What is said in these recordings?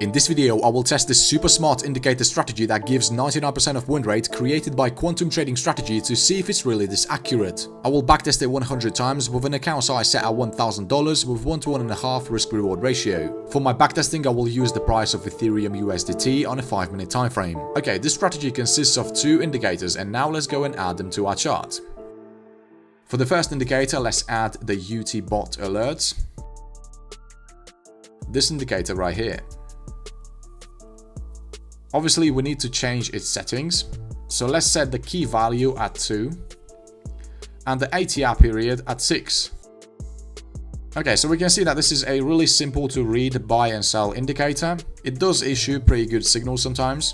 In this video, I will test this super smart indicator strategy that gives 99% of win rate created by quantum trading strategy to see if it's really this accurate. I will backtest it 100 times with an account size set at $1,000 with 1 to 1.5 risk reward ratio. For my backtesting, I will use the price of Ethereum USDT on a 5-minute time frame. Okay, this strategy consists of 2 indicators, and now let's go and add them to our chart. For the first indicator, let's add the UT bot alerts. This indicator right here. Obviously, we need to change its settings. So let's set the key value at 2 and the ATR period at 6. Okay, so we can see that this is a really simple to read buy and sell indicator. It does issue pretty good signals sometimes.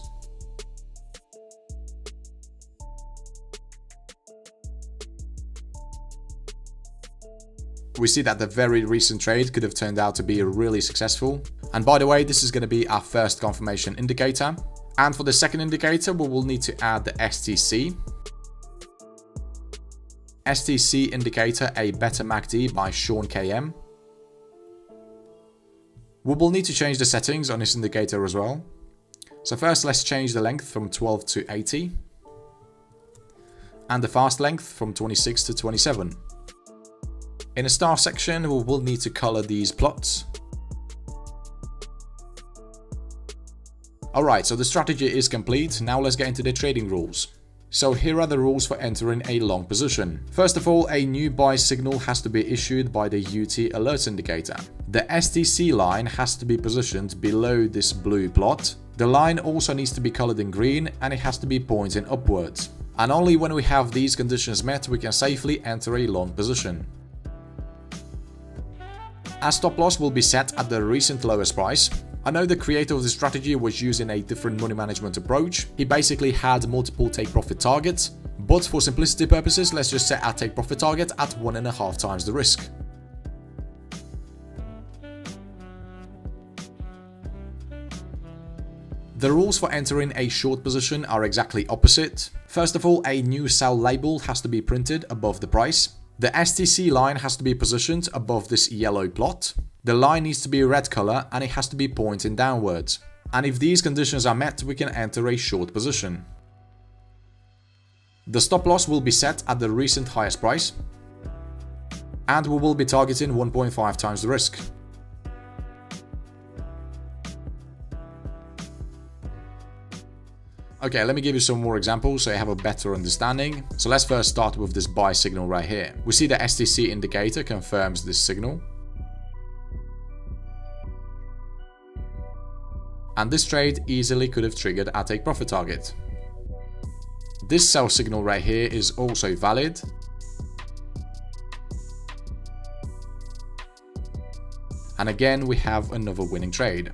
We see that the very recent trade could have turned out to be really successful. And by the way, this is going to be our first confirmation indicator. And for the second indicator, we will need to add the STC. STC indicator, a better MACD by Sean KM. We will need to change the settings on this indicator as well. So first, let's change the length from 12 to 80. And the fast length from 26 to 27. In the star section, we will need to color these plots. Alright, so the strategy is complete. Now let's get into the trading rules. So here are the rules for entering a long position. First of all, a new buy signal has to be issued by the UT alerts indicator. The STC line has to be positioned below this blue plot. The line also needs to be colored in green and it has to be pointing upwards. And only when we have these conditions met, we can safely enter a long position. Our stop loss will be set at the recent lowest price. I know the creator of the strategy was using a different money management approach. He basically had multiple take profit targets, but for simplicity purposes, let's just set our take profit target at 1.5 times the risk. The rules for entering a short position are exactly opposite. First of all, a new sell label has to be printed above the price. The STC line has to be positioned above this yellow plot. The line needs to be a red color and it has to be pointing downwards. And if these conditions are met, we can enter a short position. The stop loss will be set at the recent highest price. And we will be targeting 1.5 times the risk. Okay, let me give you some more examples so you have a better understanding. So let's first start with this buy signal right here. We see the STC indicator confirms this signal. And this trade easily could have triggered our take profit target. This sell signal right here is also valid. And again, we have another winning trade.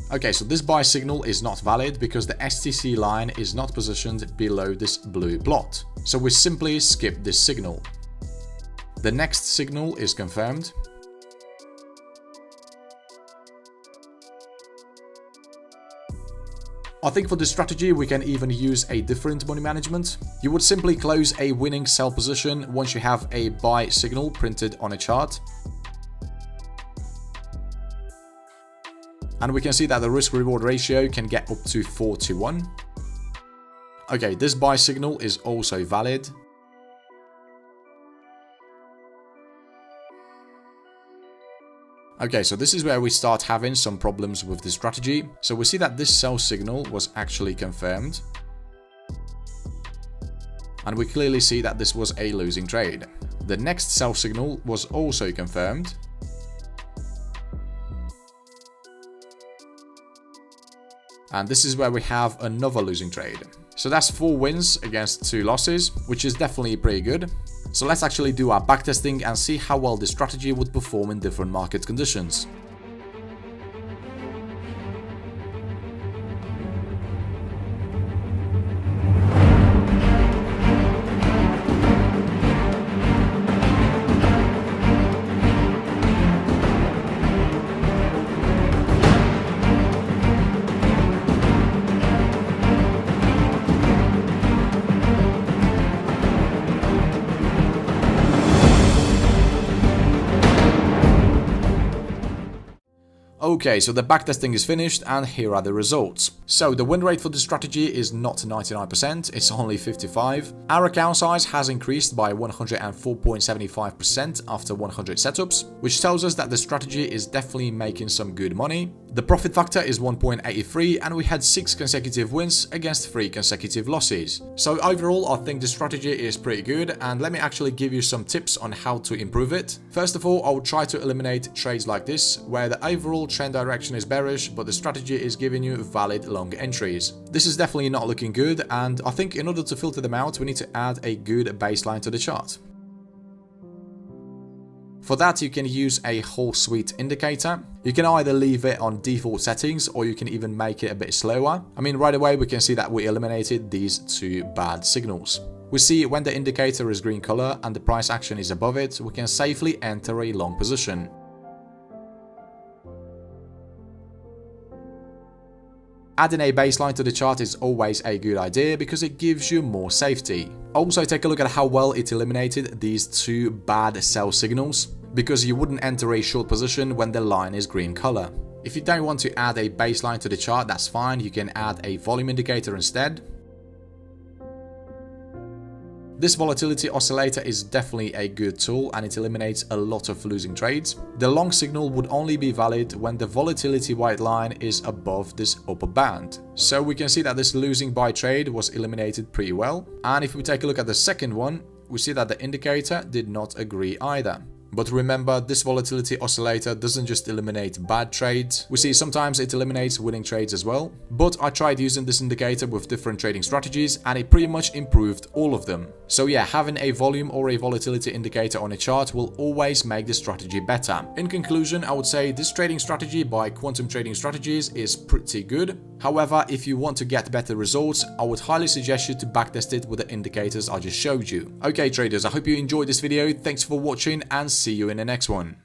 Okay, so this buy signal is not valid because the STC line is not positioned below this blue plot. So we simply skip this signal. The next signal is confirmed. I think for this strategy, we can even use a different money management. You would simply close a winning sell position once you have a buy signal printed on a chart. And we can see that the risk reward ratio can get up to 4 to 1. Okay, this buy signal is also valid. Okay, so this is where we start having some problems with the strategy. So we see that this sell signal was actually confirmed. And we clearly see that this was a losing trade. The next sell signal was also confirmed. And this is where we have another losing trade. So that's 4 wins against 2 losses, which is definitely pretty good. So let's actually do our backtesting and see how well this strategy would perform in different market conditions. Okay, so the backtesting is finished and here are the results. So the win rate for this strategy is not 99%, it's only 55%. Our account size has increased by 104.75% after 100 setups, which tells us that the strategy is definitely making some good money. The profit factor is 1.83 and we had 6 consecutive wins against 3 consecutive losses. So overall, I think the strategy is pretty good, and let me actually give you some tips on how to improve it. First of all, I would try to eliminate trades like this, where the overall trend direction is bearish, but the strategy is giving you valid long entries. This is definitely not looking good, and I think in order to filter them out, we need to add a good baseline to the chart. For that, you can use a whole suite indicator. You can either leave it on default settings or you can even make it a bit slower. I mean, right away we can see that we eliminated these 2 bad signals. We see when the indicator is green color and the price action is above it, we can safely enter a long position. Adding a baseline to the chart is always a good idea because it gives you more safety. Also, take a look at how well it eliminated these 2 bad sell signals, because you wouldn't enter a short position when the line is green color. If you don't want to add a baseline to the chart, that's fine, you can add a volume indicator instead. This volatility oscillator is definitely a good tool and it eliminates a lot of losing trades. The long signal would only be valid when the volatility white line is above this upper band. So we can see that this losing buy trade was eliminated pretty well. And if we take a look at the second one, we see that the indicator did not agree either. But remember, this volatility oscillator doesn't just eliminate bad trades. We see sometimes it eliminates winning trades as well. But I tried using this indicator with different trading strategies and it pretty much improved all of them. So yeah, having a volume or a volatility indicator on a chart will always make the strategy better. In conclusion, I would say this trading strategy by Quantum Trading Strategies is pretty good. However, if you want to get better results, I would highly suggest you to backtest it with the indicators I just showed you. Okay traders, I hope you enjoyed this video. Thanks for watching and see you in the next one.